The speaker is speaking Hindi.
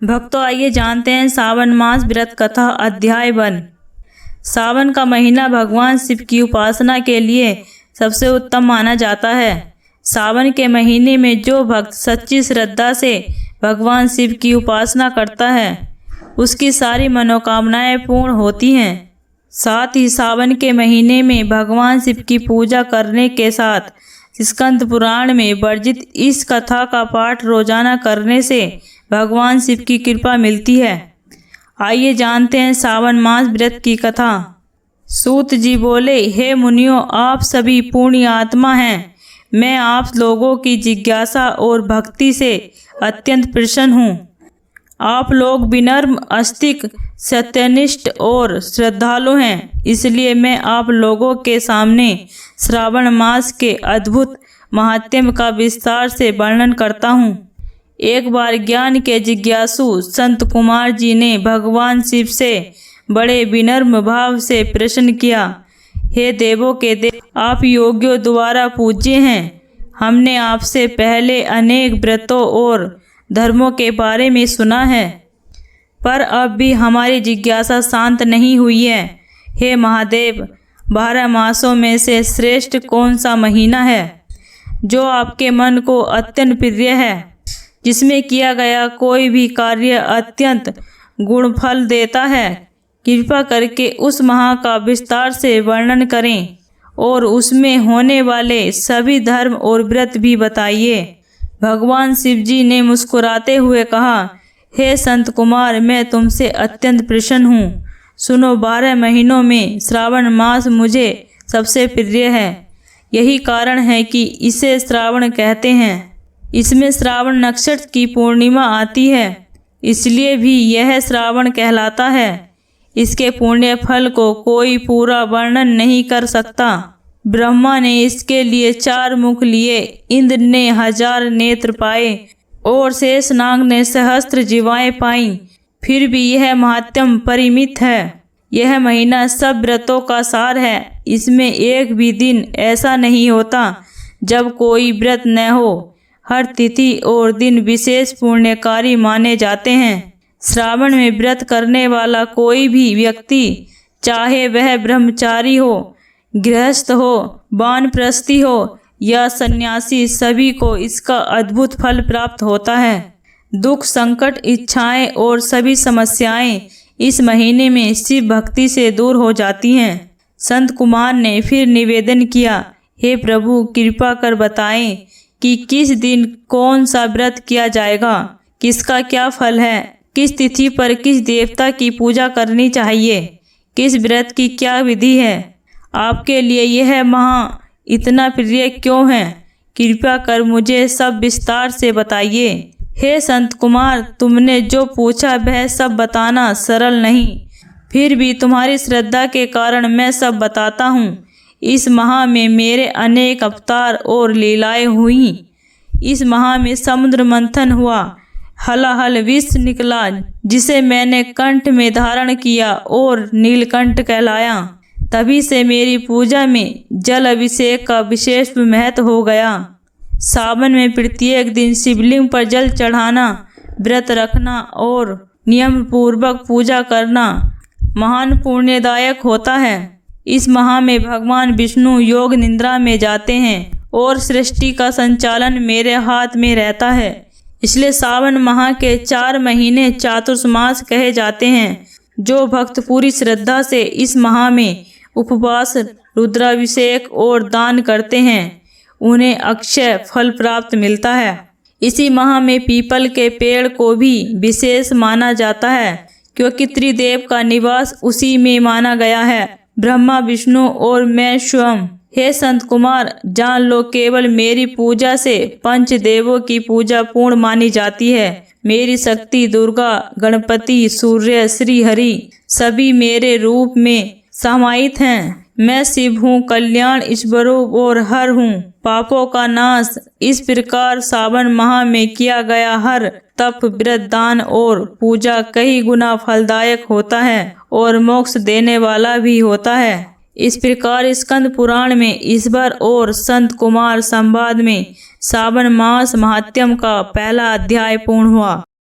भक्तों, आइए जानते हैं सावन मास व्रत कथा अध्याय 1। सावन का महीना भगवान शिव की उपासना के लिए सबसे उत्तम माना जाता है। सावन के महीने में जो भक्त सच्ची श्रद्धा से भगवान शिव की उपासना करता है उसकी सारी मनोकामनाएं पूर्ण होती हैं। साथ ही सावन के महीने में भगवान शिव की पूजा करने के साथ स्कंद पुराण में वर्णित इस कथा का पाठ रोजाना करने से भगवान शिव की कृपा मिलती है। आइए जानते हैं सावन मास व्रत की कथा। सूत जी बोले, हे मुनियों, आप सभी पुण्य आत्मा हैं। मैं आप लोगों की जिज्ञासा और भक्ति से अत्यंत प्रसन्न हूँ। आप लोग विनम्र, आस्तिक, सत्यनिष्ठ और श्रद्धालु हैं, इसलिए मैं आप लोगों के सामने श्रावण मास के अद्भुत महात्म्य का विस्तार से वर्णन करता हूँ। एक बार ज्ञान के जिज्ञासु संत कुमार जी ने भगवान शिव से बड़े विनम्र भाव से प्रश्न किया, हे देवों के देव, आप योगियों द्वारा पूज्य हैं। हमने आपसे पहले अनेक व्रतों और धर्मों के बारे में सुना है, पर अब भी हमारी जिज्ञासा शांत नहीं हुई है। हे महादेव, 12 मासों में से श्रेष्ठ कौन सा महीना है जो आपके मन को अत्यंत प्रिय है, जिसमें किया गया कोई भी कार्य अत्यंत गुणफल देता है? कृपा करके उस माह का विस्तार से वर्णन करें और उसमें होने वाले सभी धर्म और व्रत भी बताइए। भगवान शिव जी ने मुस्कुराते हुए कहा, हे संत कुमार, मैं तुमसे अत्यंत प्रसन्न हूँ। सुनो, 12 महीनों में श्रावण मास मुझे सबसे प्रिय है। यही कारण है कि इसे श्रावण कहते हैं। इसमें श्रावण नक्षत्र की पूर्णिमा आती है, इसलिए भी यह श्रावण कहलाता है। इसके पुण्य फल को कोई पूरा वर्णन नहीं कर सकता। ब्रह्मा ने इसके लिए 4 मुख लिए, इंद्र ने 1000 नेत्र पाए और शेषनाग ने सहस्त्र जीवाएं पाईं। फिर भी यह महात्म्य परिमित है। यह महीना सब व्रतों का सार है। इसमें एक भी दिन ऐसा नहीं होता जब कोई व्रत न हो। हर तिथि और दिन विशेष पुण्यकारी माने जाते हैं। श्रावण में व्रत करने वाला कोई भी व्यक्ति, चाहे वह ब्रह्मचारी हो, गृहस्थ हो, वानप्रस्थी हो या सन्यासी, सभी को इसका अद्भुत फल प्राप्त होता है। दुख, संकट, इच्छाएं और सभी समस्याएं इस महीने में शिव भक्ति से दूर हो जाती हैं। संत कुमार ने फिर निवेदन किया, हे प्रभु, कृपा कर बताएं कि किस दिन कौन सा व्रत किया जाएगा, किसका क्या फल है, किस तिथि पर किस देवता की पूजा करनी चाहिए, किस व्रत की क्या विधि है, आपके लिए यह माह इतना प्रिय क्यों है? कृपा कर मुझे सब विस्तार से बताइए। हे संत कुमार, तुमने जो पूछा वह सब बताना सरल नहीं, फिर भी तुम्हारी श्रद्धा के कारण मैं सब बताता हूँ। इस माह में मेरे अनेक अवतार और लीलाएं हुई। इस माह में समुद्र मंथन हुआ, हलाहल विष निकला, जिसे मैंने कंठ में धारण किया और नीलकंठ कहलाया। तभी से मेरी पूजा में जल अभिषेक का विशेष महत्व हो गया। सावन में प्रत्येक दिन शिवलिंग पर जल चढ़ाना, व्रत रखना और नियम पूर्वक पूजा करना महान पुण्यदायक होता है। इस माह में भगवान विष्णु योग निद्रा में जाते हैं और सृष्टि का संचालन मेरे हाथ में रहता है। इसलिए सावन माह के 4 महीने चातुर्मास कहे जाते हैं। जो भक्त पूरी श्रद्धा से इस माह में उपवास, रुद्राभिषेक और दान करते हैं, उन्हें अक्षय फल प्राप्त मिलता है। इसी माह में पीपल के पेड़ को भी विशेष माना जाता है, क्योंकि त्रिदेव का निवास उसी में माना गया है, ब्रह्मा, विष्णु और मैं स्वयं। हे संत कुमार, जान लो, केवल मेरी पूजा से 5 देवों की पूजा पूर्ण मानी जाती है। मेरी शक्ति दुर्गा, गणपति, सूर्य, श्री हरि सभी मेरे रूप में समाहित हैं। मैं शिव हूँ, कल्याण स्वरूप और हर हूँ, पापों का नाश। इस प्रकार सावन माह में किया गया हर तप, व्रत, दान और पूजा कई गुना फलदायक होता है और मोक्ष देने वाला भी होता है। इस प्रकार स्कंद पुराण में ईश्वर और संत कुमार संवाद में सावन मास महात्म्य का पहला अध्याय पूर्ण हुआ।